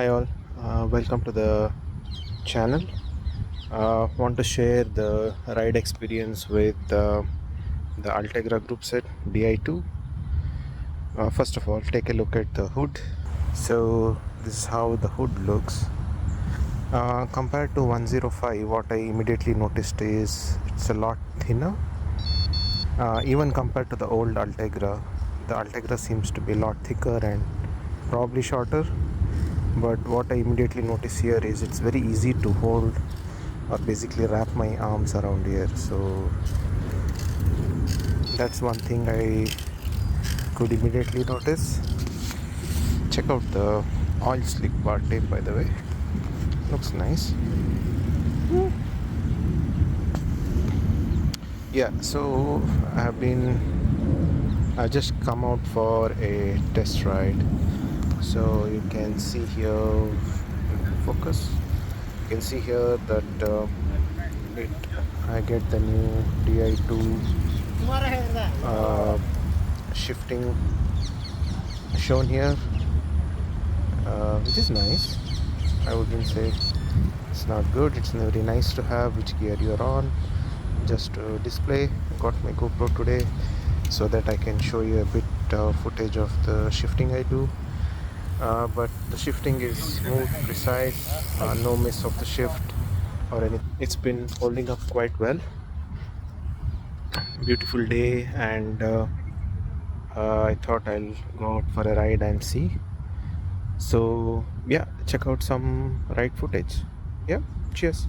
Hi all, welcome to the channel. Want to share the ride experience with the Altegra group set Di2. First of all, take a look at the hood. So this is how the hood looks. Compared to 105, what I immediately noticed is it's a lot thinner. Even compared to the old Altegra, the Altegra seems to be a lot thicker and probably shorter. But what I immediately notice here is it's very easy to hold or basically wrap my arms around here. So that's one thing I could immediately notice. Check out the oil slick bar tape, by the way. Looks nice. Yeah, so I just come out for a test ride. So you can see here, focus. You can see here that it I get the new Di2 uh, shifting shown here, which is nice. I wouldn't say it's not good. It's very nice to have which gear you're on. Just to display, got my GoPro today so that I can show you a bit footage of the shifting I do. But the shifting is smooth, precise, no miss of the shift or anything. It's been holding up quite well. Beautiful day, and I thought I'll go out for a ride and see. So yeah, check out some ride footage. Yeah, cheers.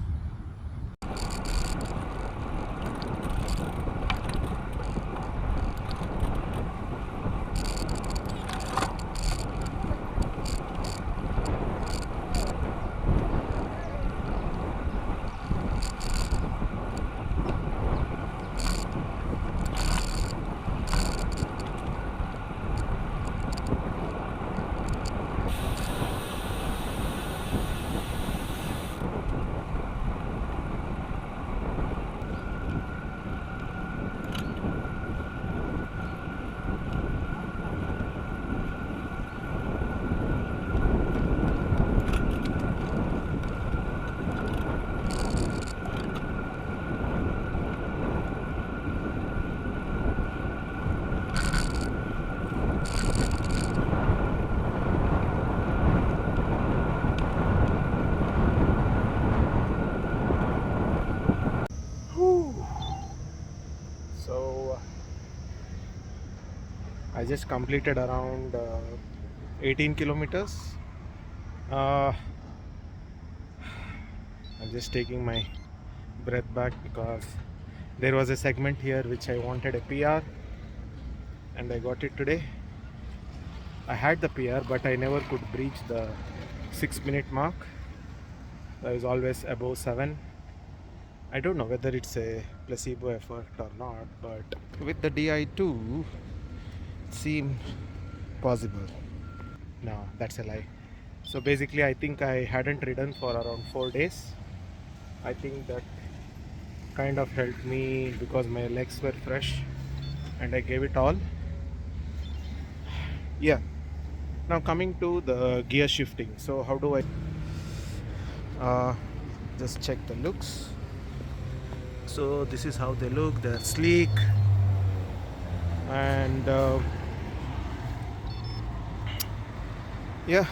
So I just completed around 18 kilometers. uh, I'm just taking my breath back because there was a segment here which I wanted a PR, and I got it today. I had the PR, but I never could breach the 6-minute mark. I was always above 7. I don't know whether it's a placebo effort or not, but with the Di2, it seemed possible. No, that's a lie. So basically, I think I hadn't ridden for around 4 days. I think that kind of helped me because my legs were fresh and I gave it all. Yeah. Now coming to the gear shifting. So how do I uh, just check the looks? So this is how they look. They're sleek and yeah,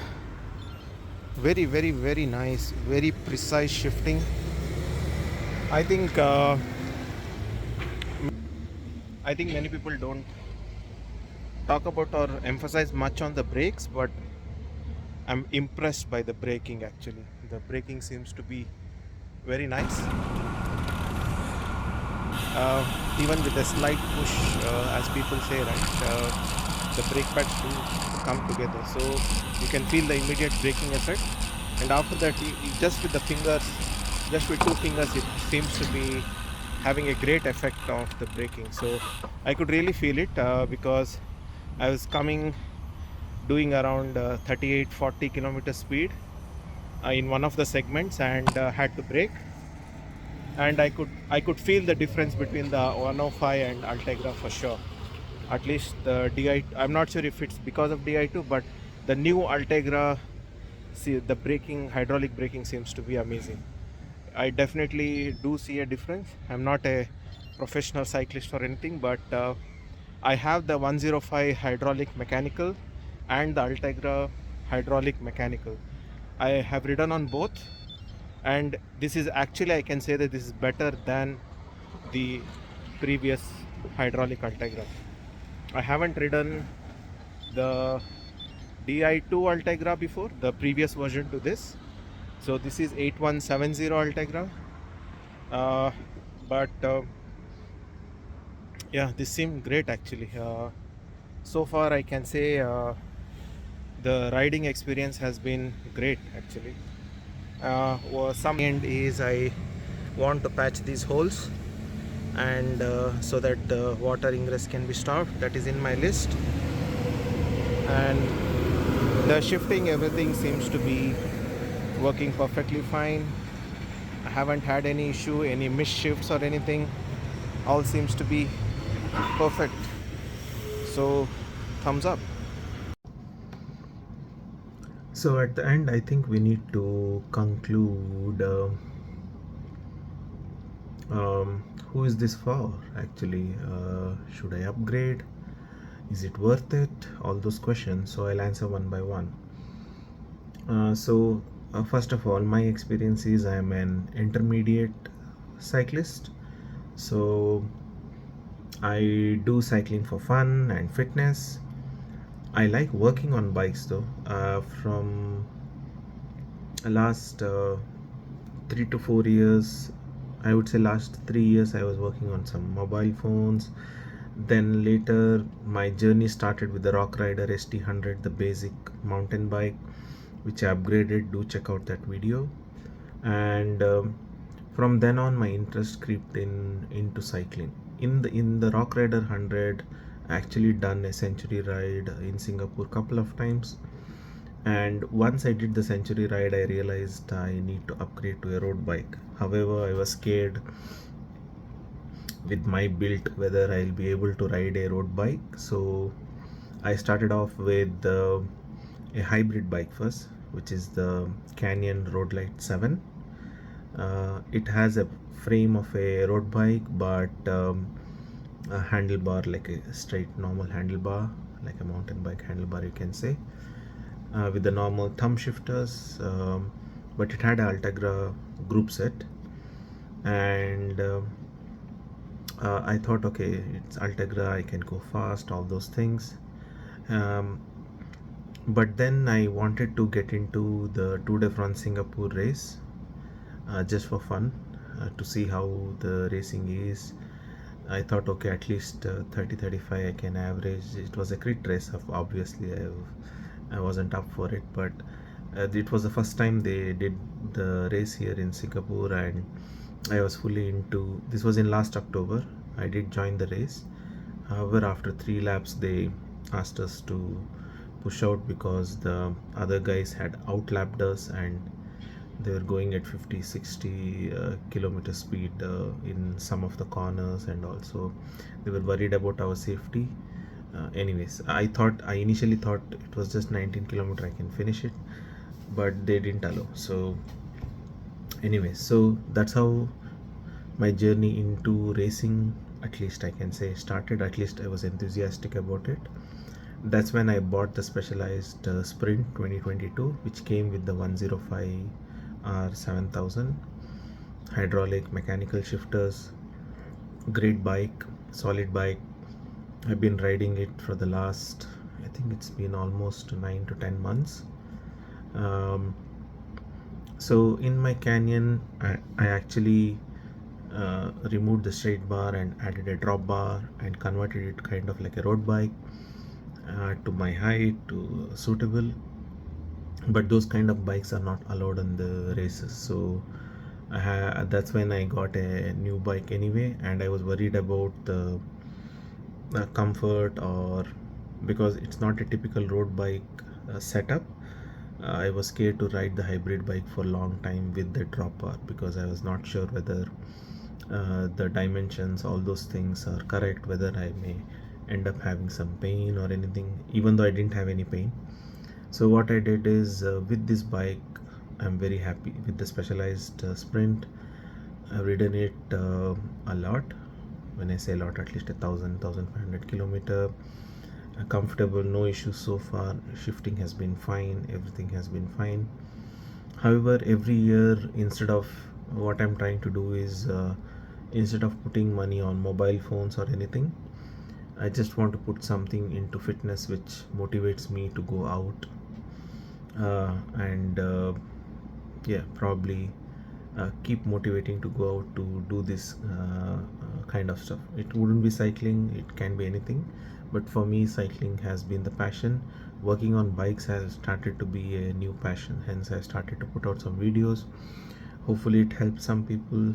very nice, very precise shifting. I think many people don't talk about or emphasize much on the brakes, but I'm impressed by the braking. Actually, the braking seems to be very nice. Even with a slight push, as people say, right, the brake pads do come together, so you can feel the immediate braking effect. And after that, just with the fingers, just with two fingers, it seems to be having a great effect of the braking. So I could really feel it because I was doing around 38-40 kilometer speed in one of the segments, and had to brake, and I could feel the difference between the 105 and Altegra for sure. At least the Di, I'm not sure if it's because of Di2, but the new Altegra see the braking, hydraulic braking seems to be amazing. I definitely do see a difference. I'm not a professional cyclist or anything, but I have the 105 hydraulic mechanical and the Ultegra hydraulic mechanical. I have ridden on both, and this is actually, I can say that this is better than the previous hydraulic Ultegra. I haven't ridden the Di2 Ultegra before, the previous version to this. So this is 8170 Ultegra. Uh, but yeah, this seemed great actually. So far, I can say the riding experience has been great actually. Some end is I want to patch these holes, and so that the water ingress can be stopped. That is in my list, and the shifting, everything seems to be working perfectly fine. I haven't had any issue, any missed shifts or anything. All seems to be perfect. So, thumbs up. So at the end, I think we need to conclude. Who is this for? Actually, should I upgrade? Is it worth it? All those questions. So I'll answer one by one. First of all, my experience is I am an intermediate cyclist. So I do cycling for fun and fitness. I like working on bikes though. From last 3 to 4 years, I would say last 3 years, I was working on some mobile phones. Then later, my journey started with the Rock Rider ST100, the basic mountain bike, which I upgraded. Do check out that video. And from then on, my interest crept into cycling. In the Rock Rider 100, I actually done a century ride in Singapore couple of times. And once I did the century ride, I realized I need to upgrade to a road bike. However, I was scared with my build whether I'll be able to ride a road bike. So I started off with a hybrid bike first, which is the Canyon Roadlight 7. It has a frame of a road bike, but a handlebar like a straight normal handlebar, like a mountain bike handlebar, you can say, with the normal thumb shifters. But it had an Ultegra group set, and I thought, okay, it's Ultegra, I can go fast, all those things. Um, but then I wanted to get into the Tour de France Singapore race, just for fun, to see how the racing is. I thought, okay, at least 30-35 I can average. It was a crit race, obviously. I wasn't up for it, but it was the first time they did the race here in Singapore, and I was fully into. This was in last October. I did join the race. However, after 3 laps, they asked us to push out because the other guys had outlapped us, and they were going at 50-60 kilometer speed in some of the corners, and also they were worried about our safety. Anyways, I initially thought it was just 19 kilometer, I can finish it, but they didn't allow. So anyways, so that's how my journey into racing, at least I can say, started. At least I was enthusiastic about it. That's when I bought the Specialized Sprint 2022, which came with the 105 R7000 hydraulic mechanical shifters. Great bike, solid bike. I've been riding it for the last, I think it's been almost 9 to 10 months. So in my Canyon, I actually removed the straight bar and added a drop bar and converted it kind of like a road bike, to my height, to suitable. But those kind of bikes are not allowed in the races. So that's when I got a new bike anyway, and I was worried about the comfort, or because it's not a typical road bike setup. I was scared to ride the hybrid bike for a long time with the drop bar, because I was not sure whether the dimensions, all those things are correct, whether I may end up having some pain or anything, even though I didn't have any pain. So what I did is, with this bike, I'm very happy with the Specialized Sprint. I've ridden it a lot. When I say a lot, at least 1,500 kilometer. Comfortable, no issues so far. Shifting has been fine. Everything has been fine. However, every year, instead of what I'm trying to do is, instead of putting money on mobile phones or anything, I just want to put something into fitness which motivates me to go out, and yeah, probably keep motivating to go out to do this kind of stuff. It wouldn't be cycling, it can be anything, but for me, cycling has been the passion. Working on bikes has started to be a new passion, hence I started to put out some videos. Hopefully it helps some people.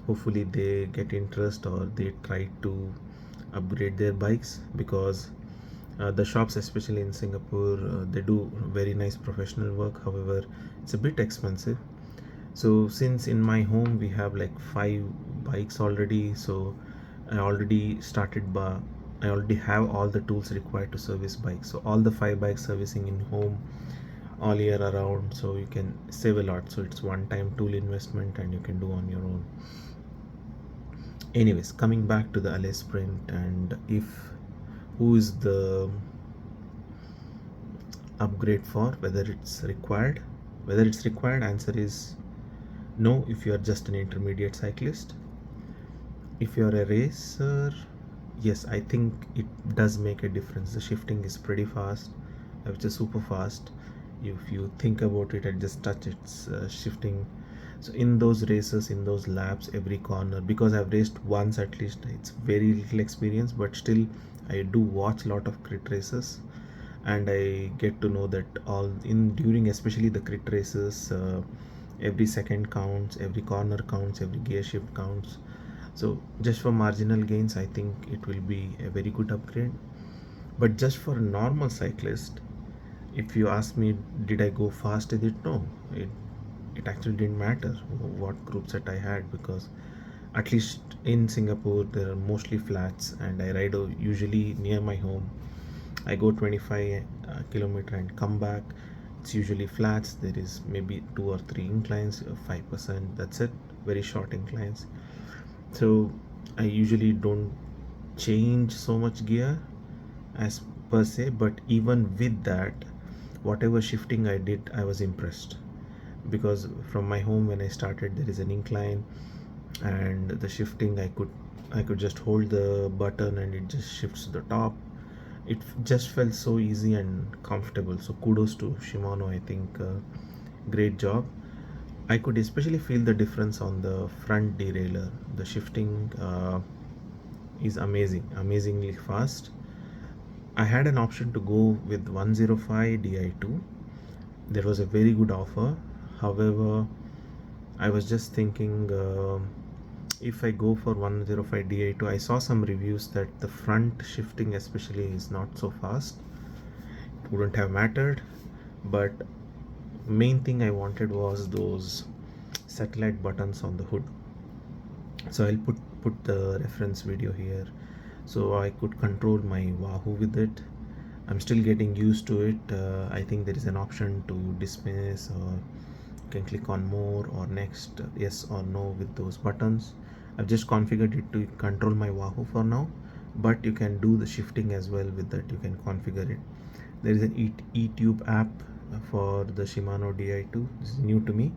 Hopefully they get interest or they try to upgrade their bikes, because the shops, especially in Singapore, they do very nice professional work. However, it's a bit expensive. So since in my home we have like 5 bikes already, so I already started by I already have all the tools required to service bikes. So all the 5 bikes servicing in home all year around, so you can save a lot. So it's one time tool investment and you can do on your own. Anyways, coming back to the LA Sprint, and if who is the upgrade for, whether it's required, answer is no. If you are just an intermediate cyclist, if you are a racer, yes, I think it does make a difference. The shifting is pretty fast, which is super fast. If you think about it and just touch it's shifting. So in those races, in those laps, every corner, because I've raced once at least, it's very little experience, but still I do watch a lot of crit races, and I get to know that all in during especially the crit races, every second counts, every corner counts, every gear shift counts. So just for marginal gains, I think it will be a very good upgrade. But just for a normal cyclist, if you ask me, did I go fast with it? No, it actually didn't matter what group set I had, because at least in Singapore there are mostly flats, and I ride usually near my home. I go 25 kilometer and come back. It's usually flats. There is maybe 2 or 3 inclines, 5%. That's it. Very short inclines. So I usually don't change so much gear as per se, but even with that, whatever shifting I did, I was impressed, because from my home when I started, there is an incline, and the shifting I could just hold the button and it just shifts to the top. It just felt so easy and comfortable. So kudos to Shimano, I think great job. I could especially feel the difference on the front derailleur. The shifting is amazingly fast. I had an option to go with 105 Di2. There was a very good offer. However, I was just thinking, if I go for 105 Di2, I saw some reviews that the front shifting especially is not so fast. It wouldn't have mattered, but main thing I wanted was those satellite buttons on the hood. So I'll put the reference video here, so I could control my Wahoo with it. I'm still getting used to it. I think there is an option to dismiss, or you can click on more or next, yes or no with those buttons. I've just configured it to control my Wahoo for now, but you can do the shifting as well with that. You can configure it. There is an eTube app for the Shimano Di2. This is new to me.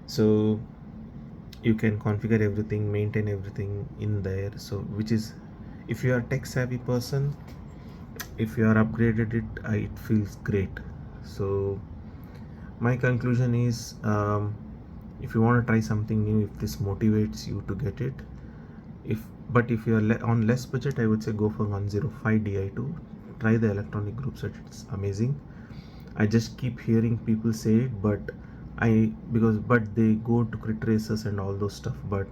So you can configure everything, maintain everything in there. So which is, if you are a tech savvy person, if you are upgraded it, it feels great. So my conclusion is, if you want to try something new, if this motivates you to get it, if you are on less budget, I would say go for 105 Di2. Try the electronic group set, it's amazing. I just keep hearing people say it, but they go to crit races and all those stuff. But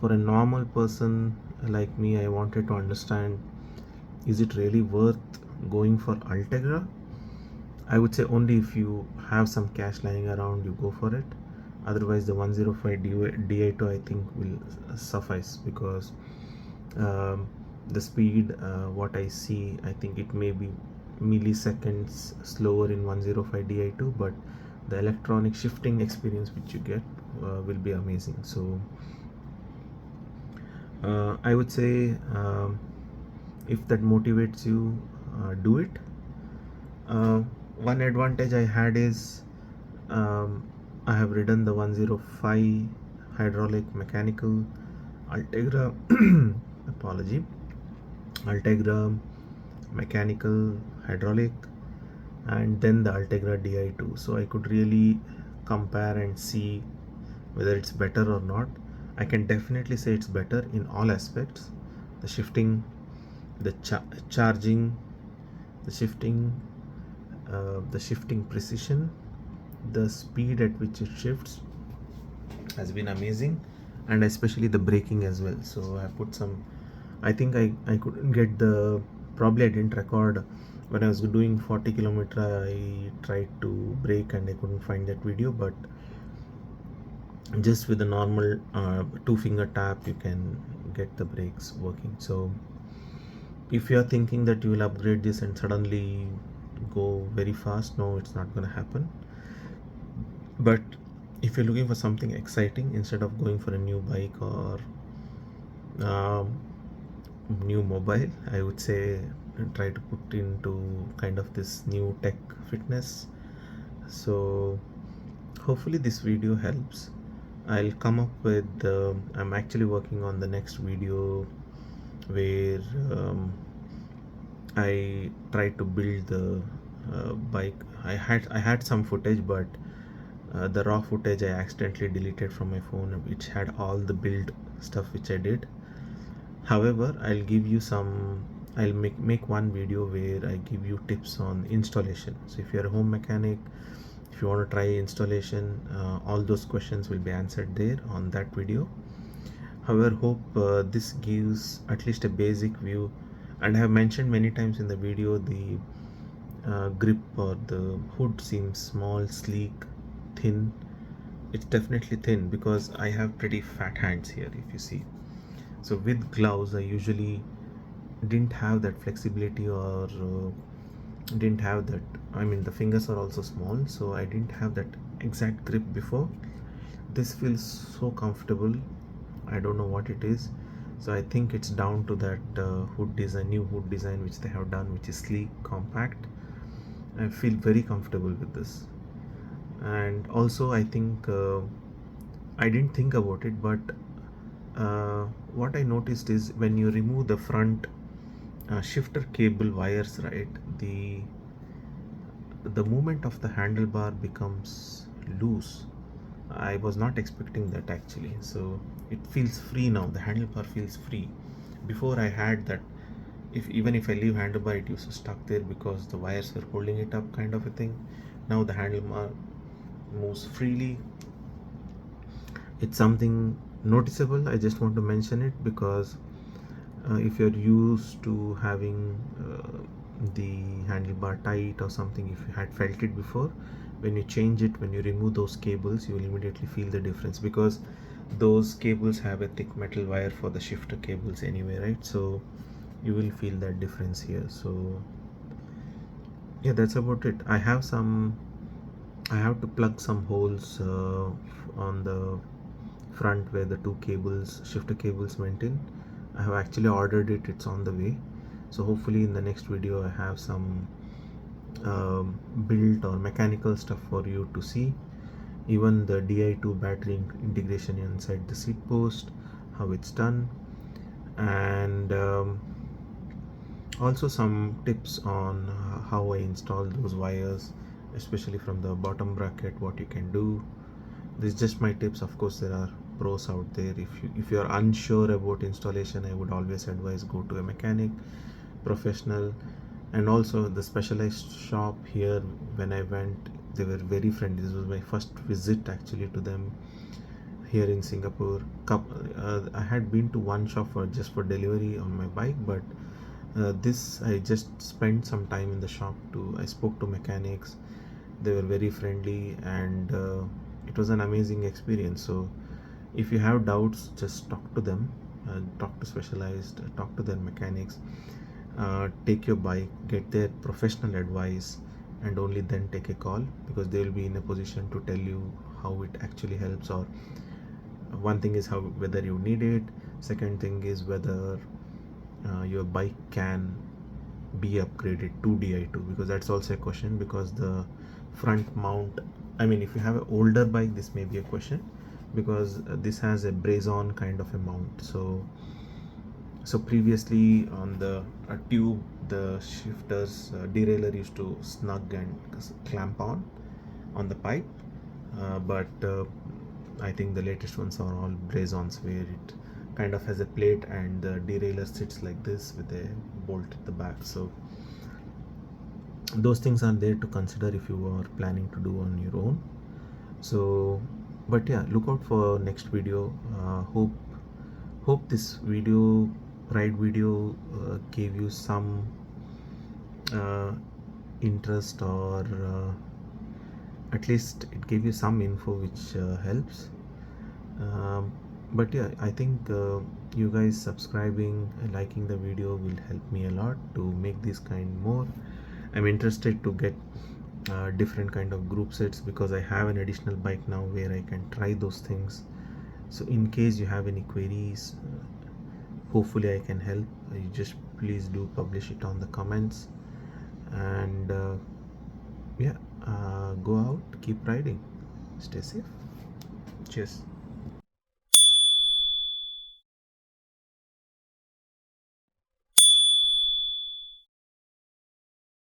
for a normal person like me, I wanted to understand, is it really worth going for Ultegra? I would say only if you have some cash lying around, you go for it. Otherwise, the 105 Di2 I think will suffice, because the speed, what I see, I think it may be milliseconds slower in 105 Di2, but the electronic shifting experience which you get will be amazing. So I would say, if that motivates you, do it. uh, One advantage I had is, I have ridden the 105 hydraulic mechanical Altegra apology Altegra mechanical hydraulic, and then the Altegra Di2, so I could really compare and see whether it's better or not. I can definitely say it's better in all aspects: the shifting, the charging, the shifting precision, the speed at which it shifts has been amazing, and especially the braking as well. So I put some, I think I couldn't get the, probably I didn't record when I was doing 40 kilometer. I tried to brake and I couldn't find that video, but just with the normal two finger tap you can get the brakes working. So if you are thinking that you will upgrade this and suddenly go very fast, no, it's not going to happen. But if you're looking for something exciting, instead of going for a new bike or um, new mobile, I would say try to put into kind of this new tech fitness. So hopefully this video helps. I'll come up with I'm actually working on the next video where I tried to build the bike. I had some footage, but the raw footage I accidentally deleted from my phone, which had all the build stuff which I did. However, I'll make one video where I give you tips on installation. So if you're a home mechanic, if you want to try installation, all those questions will be answered there on that video. However, hope this gives at least a basic view. And I have mentioned many times in the video, the grip or the hood seems small, sleek, thin. It's definitely thin because I have pretty fat hands here, if you see. So with gloves I usually didn't have that flexibility, or didn't have that, I mean the fingers are also small, so I didn't have that exact grip before. This feels so comfortable. I don't know what it is. So I think it's down to that new hood design which they have done, which is sleek, compact. I feel very comfortable with this. And also I think I didn't think about it, but what I noticed is when you remove the front shifter cable wires, right, the movement of the handlebar becomes loose. I was not expecting that actually. So it feels free now. The handlebar feels free. Before I had that, if even if I leave handlebar, it used to stuck there because the wires were holding it up, kind of a thing. Now the handlebar moves freely. It's something noticeable. I just want to mention it because if you're used to having the handlebar tight or something, if you had felt it before, when you change it, when you remove those cables, you will immediately feel the difference, because those cables have a thick metal wire for the shifter cables anyway, right? So you will feel that difference here. So yeah, that's about it. I have to plug some holes on the front where the two shifter cables went in. I have actually ordered it, it's on the way. So hopefully in the next video I have some built or mechanical stuff for you to see. Even the Di2 battery integration inside the seat post, how it's done, and also some tips on how I install those wires, especially from the bottom bracket, what you can do. This is just my tips. Of course there are pros out there. If you are unsure about installation, I would always advise go to a mechanic, professional. And also the specialized shop here, when I went, they were very friendly. This was my first visit actually to them here in Singapore. I had been to one shop just for delivery on my bike, but this I just spent some time in the shop I spoke to mechanics. They were very friendly, and it was an amazing experience. So if you have doubts, just talk to them, talk to specialized, talk to their mechanics. take your bike, get their professional advice, and only then take a call, because they will be in a position to tell you how it actually helps. Or one thing is how whether you need it, second thing is whether your bike can be upgraded to Di2, because that's also a question. Because the front mount, I mean, if you have an older bike, this may be a question, because this has a braze-on kind of a mount. So previously on the tube, the shifter's derailleur used to snug and clamp on the pipe, but I think the latest ones are all braze-ons, where it kind of has a plate and the derailleur sits like this with a bolt at the back. So those things are there to consider if you are planning to do on your own. So, but yeah, look out for next video. Hope this ride video gave you some uh, interest, or at least it gave you some info which helps. um, but yeah, I think you guys subscribing and liking the video will help me a lot to make this kind more. I'm interested to get different kind of group sets, because I have an additional bike now where I can try those things. So in case you have any queries, hopefully I can help. You just please do publish it on the comments, and yeah, go out, keep riding, stay safe. Cheers.